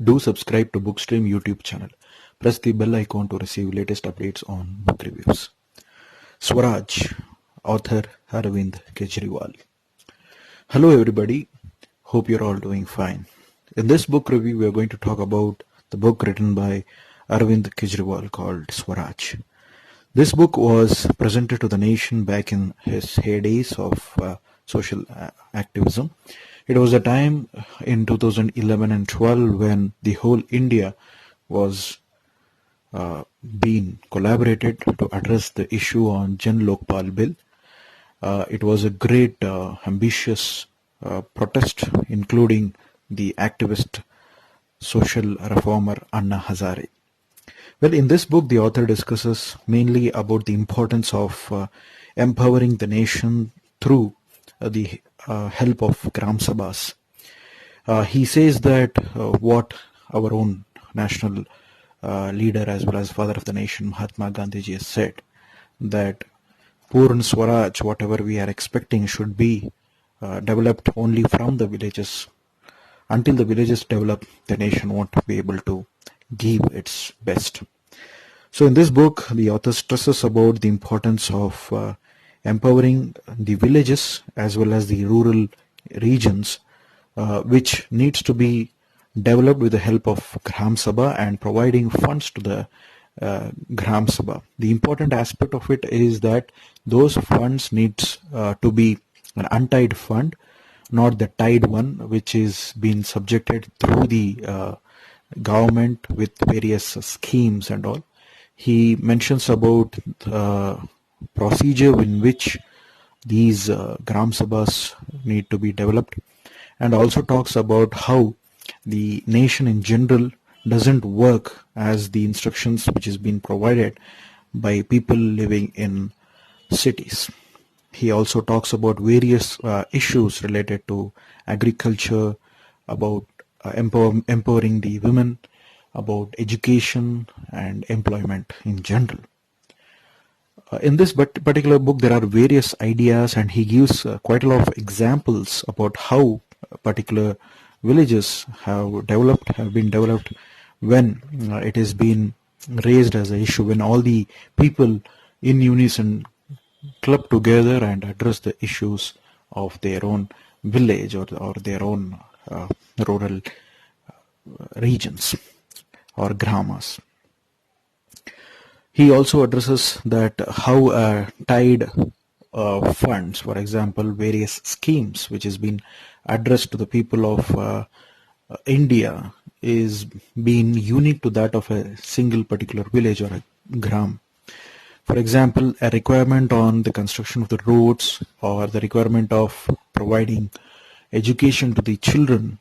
Do subscribe to Bookstream YouTube channel. Press the bell icon to receive latest updates on book reviews. Swaraj, author Arvind Kejriwal. Hello everybody, hope you're all doing fine. In this book review, we are going to talk about the book written by Arvind Kejriwal called Swaraj. This book was presented to the nation back in his heydays of social activism. It was a time in 2011 and 12 when the whole India was being collaborated to address the issue on Jan Lokpal Bill. It was a great ambitious protest, including the activist social reformer Anna Hazare. Well, in this book, the author discusses mainly about the importance of empowering the nation through the help of Gram sabhas. He says that what our own national leader as well as father of the nation, Mahatma Gandhi has said, that Purn Swaraj, whatever we are expecting, should be developed only from the villages. Until the villages develop, the nation won't be able to give its best. So in this book, the author stresses about the importance of empowering the villages as well as the rural regions, which needs to be developed with the help of Gram Sabha and providing funds to the Gram Sabha. The important aspect of it is that those funds needs to be an untied fund, not the tied one, which is being subjected through the government with various schemes and all. He mentions about procedure in which these Gram Sabhas need to be developed, and also talks about how the nation in general doesn't work as the instructions which is being provided by people living in cities. He also talks about various issues related to agriculture, about empowering the women, about education and employment in general. In this particular book, there are various ideas, and he gives quite a lot of examples about how particular villages have been developed when it has been raised as an issue, when all the people in unison club together and address the issues of their own village or their own rural regions or gramas. He also addresses that how tied funds, for example, various schemes which has been addressed to the people of India, is being unique to that of a single particular village or a gram. For example, a requirement on the construction of the roads or the requirement of providing education to the children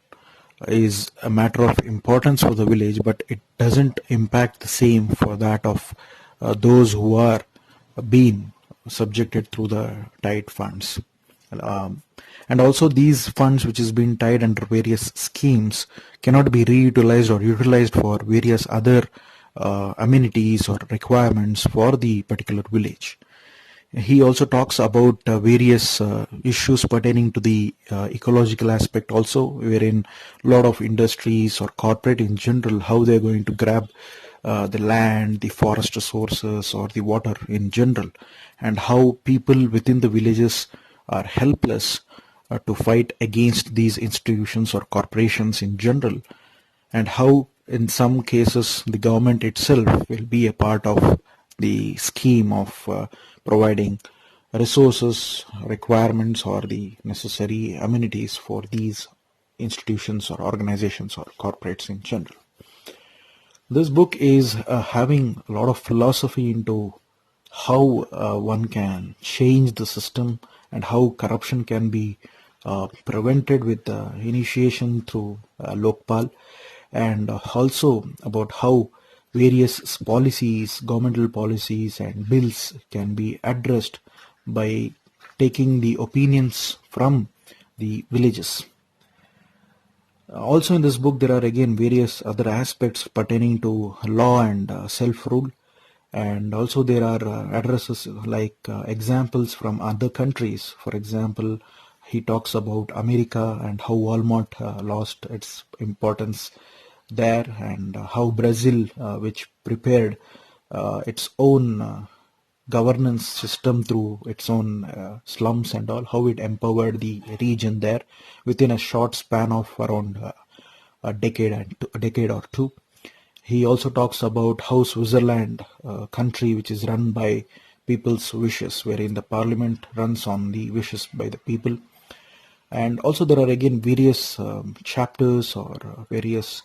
is a matter of importance for the village, but it doesn't impact the same for that of those who are being subjected through the tied funds. And also these funds which is being tied under various schemes cannot be reutilized or utilized for various other amenities or requirements for the particular village. He also talks about various issues pertaining to the ecological aspect also, wherein a lot of industries or corporate in general, how they're going to grab the land, the forest resources or the water in general, and how people within the villages are helpless to fight against these institutions or corporations in general, and how in some cases the government itself will be a part of the scheme of providing resources, requirements or the necessary amenities for these institutions or organizations or corporates in general. This book is having a lot of philosophy into how one can change the system and how corruption can be prevented with initiation through Lokpal, and also about how various policies, governmental policies and bills can be addressed by taking the opinions from the villages. Also in this book, there are again various other aspects pertaining to law and self-rule, and also there are addresses like examples from other countries. For example, he talks about America and how Walmart lost its importance there, and how Brazil, which prepared its own governance system through its own slums and all, how it empowered the region there within a short span of around a decade or two. He also talks about how Switzerland, a country which is run by people's wishes, wherein the parliament runs on the wishes by the people. And also there are again various chapters or various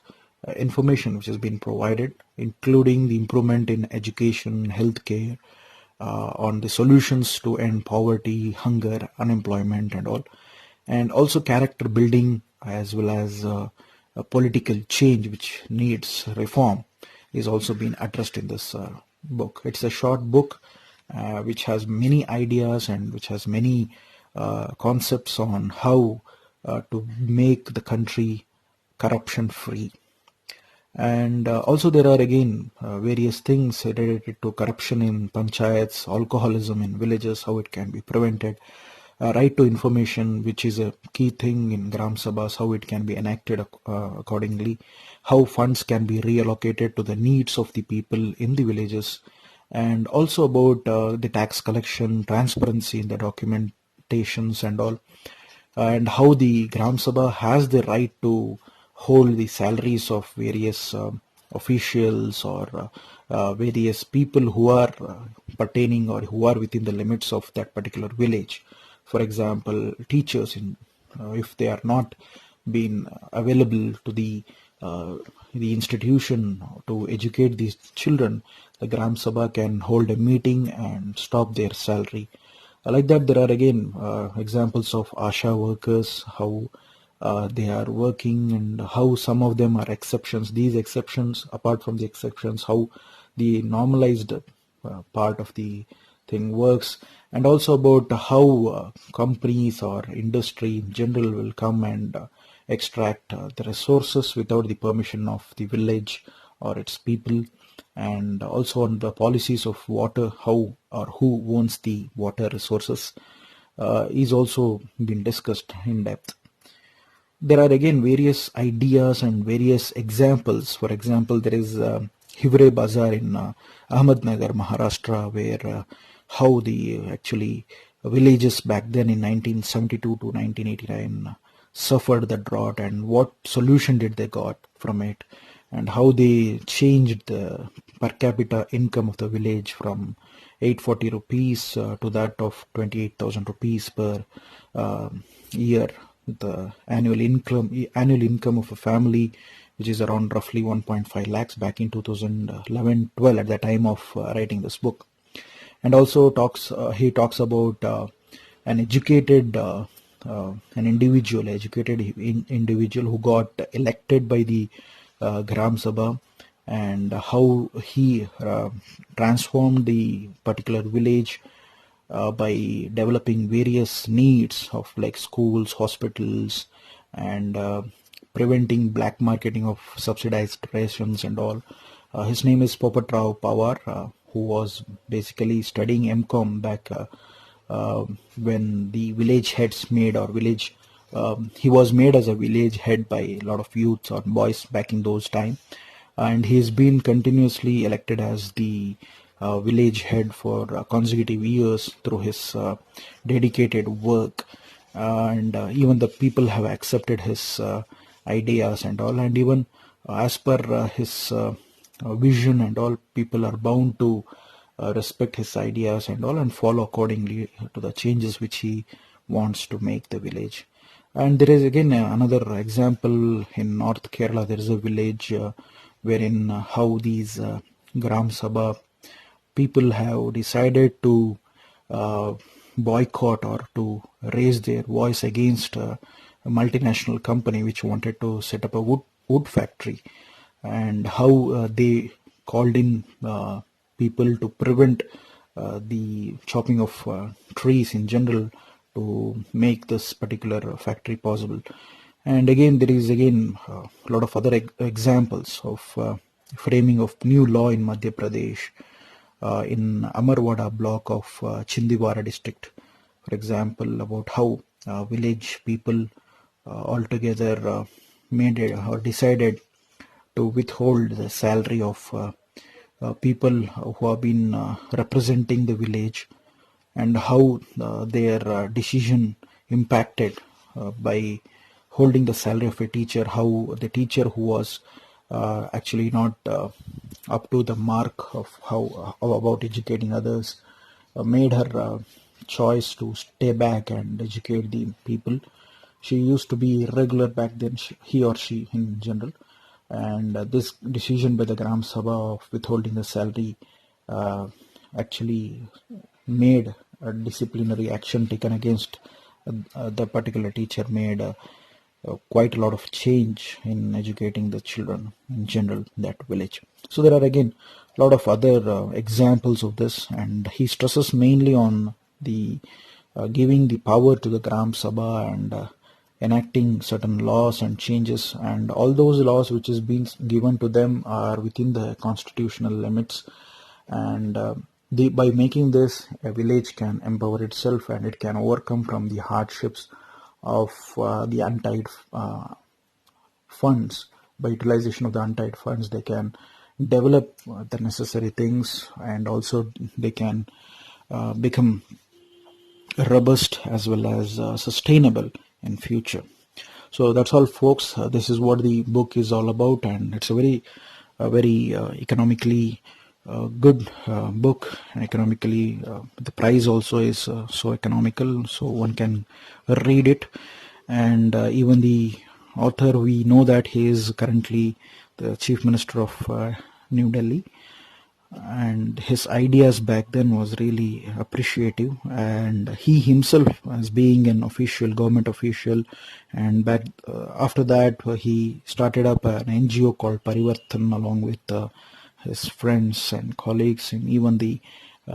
information which has been provided, including the improvement in education, healthcare, on the solutions to end poverty, hunger, unemployment, and all, and also character building, as well as a political change which needs reform is also being addressed in this book. It's a short book which has many ideas and which has many concepts on how to make the country corruption free. And also there are again various things related to corruption in panchayats, alcoholism in villages, how it can be prevented, right to information, which is a key thing in Gram Sabhas, how it can be enacted accordingly, how funds can be reallocated to the needs of the people in the villages, and also about the tax collection, transparency in the documentations and all, and how the Gram Sabha has the right to hold the salaries of various officials or various people who are pertaining or who are within the limits of that particular village. For example, teachers, if they are not being available to the institution to educate these children, the Gram Sabha can hold a meeting and stop their salary. Like that, there are again examples of ASHA workers, how they are working and how some of them are exceptions. These exceptions, apart from the exceptions, how the normalized part of the thing works, and also about how companies or industry in general will come and extract the resources without the permission of the village or its people, and also on the policies of water, how or who owns the water resources is also been discussed in depth. There are again various ideas and various examples. For example, there is Hivre Bazaar in Ahmednagar, Maharashtra, where how the actually villages back then in 1972 to 1989 suffered the drought, and what solution did they got from it, and how they changed the per capita income of the village from 840 rupees to that of 28,000 rupees per year. The annual income of a family, which is around roughly 1.5 lakhs back in 2011-12 at the time of writing this book. And also he talks about an educated individual who got elected by the Gram Sabha, and how he transformed the particular village by developing various needs of like schools, hospitals, and preventing black marketing of subsidized rations and all. His name is Popatrao Pawar, who was basically studying MCom back when the village heads made or village. He was made as a village head by a lot of youths or boys back in those time, and he's been continuously elected as the village head for consecutive years through his dedicated work, and even the people have accepted his ideas and all, and even as per his vision and all, people are bound to respect his ideas and all and follow accordingly to the changes which he wants to make the village. And there is again another example in North Kerala. There is a village wherein how these Gram Sabha people have decided to uh, boycott or to raise their voice against a multinational company which wanted to set up a wood factory, and how they called in people to prevent the chopping of trees in general to make this particular factory possible. And again, there is again a lot of other examples of framing of new law in Madhya Pradesh, in Amarwada block of Chindwara district, for example, about how village people altogether made it or decided to withhold the salary of people who have been representing the village, and how their decision impacted by holding the salary of a teacher, how the teacher who was actually not up to the mark of how about educating others made her choice to stay back and educate the people. She used to be irregular back then, he or she in general, and this decision by the Gram Sabha of withholding the salary uh, actually made a disciplinary action taken against the particular teacher, made quite a lot of change in educating the children in general in that village. So there are again a lot of other examples of this, and he stresses mainly on the giving the power to the Gram Sabha and enacting certain laws and changes, and all those laws which is being given to them are within the constitutional limits, and by making this, a village can empower itself and it can overcome from the hardships of the untied funds. By utilization of the untied funds, they can develop the necessary things, and also they can become robust as well as sustainable in future. So that's all, folks. This is what the book is all about, and it's a very economically good book. And economically, the price also is so economical, so one can read it. And even the author, we know that he is currently the chief minister of New Delhi, and his ideas back then was really appreciative, and he himself, as being an official government official, and back after that he started up an NGO called Parivarthan along with his friends and colleagues, and even the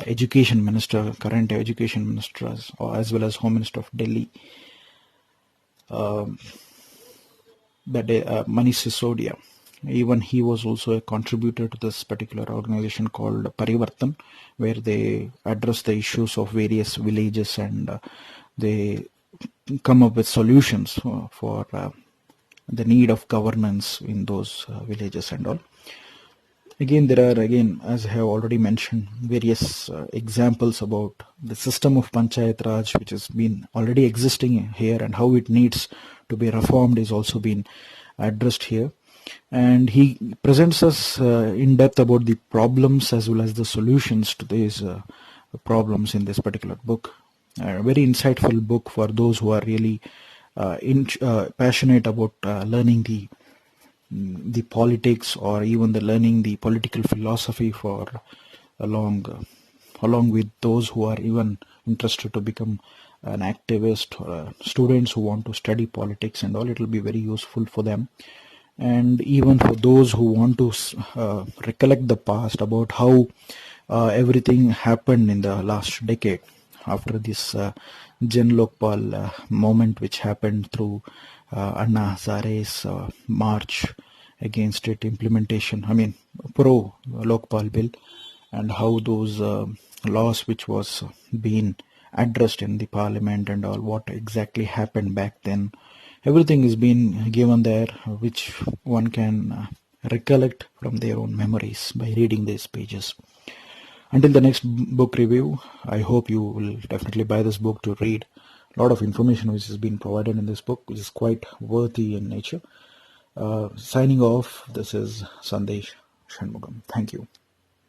education minister, current education minister, as well as home minister of Delhi, Manish Sisodia. Even he was also a contributor to this particular organization called Parivarthan, where they address the issues of various villages, and they come up with solutions for the need of governance in those villages and all. Again, there are, again, as I have already mentioned, various examples about the system of Panchayat Raj, which has been already existing here, and how it needs to be reformed is also been addressed here. And he presents us in depth about the problems as well as the solutions to these problems in this particular book. A very insightful book for those who are really passionate about learning the politics, or even the learning the political philosophy for along with those who are even interested to become an activist, or students who want to study politics and all. It will be very useful for them. And even for those who want to recollect the past, about how everything happened in the last decade after this Jan Lokpal moment, which happened through Anna Hazare's march against it, implementation, I mean pro Lokpal Bill, and how those laws which was being addressed in the parliament and all, what exactly happened back then. Everything is being given there, which one can recollect from their own memories by reading these pages. Until the next book review, I hope you will definitely buy this book to read. A lot of information which has been provided in this book, which is quite worthy in nature. Signing off, this is Sandesh Shanmugam. Thank you.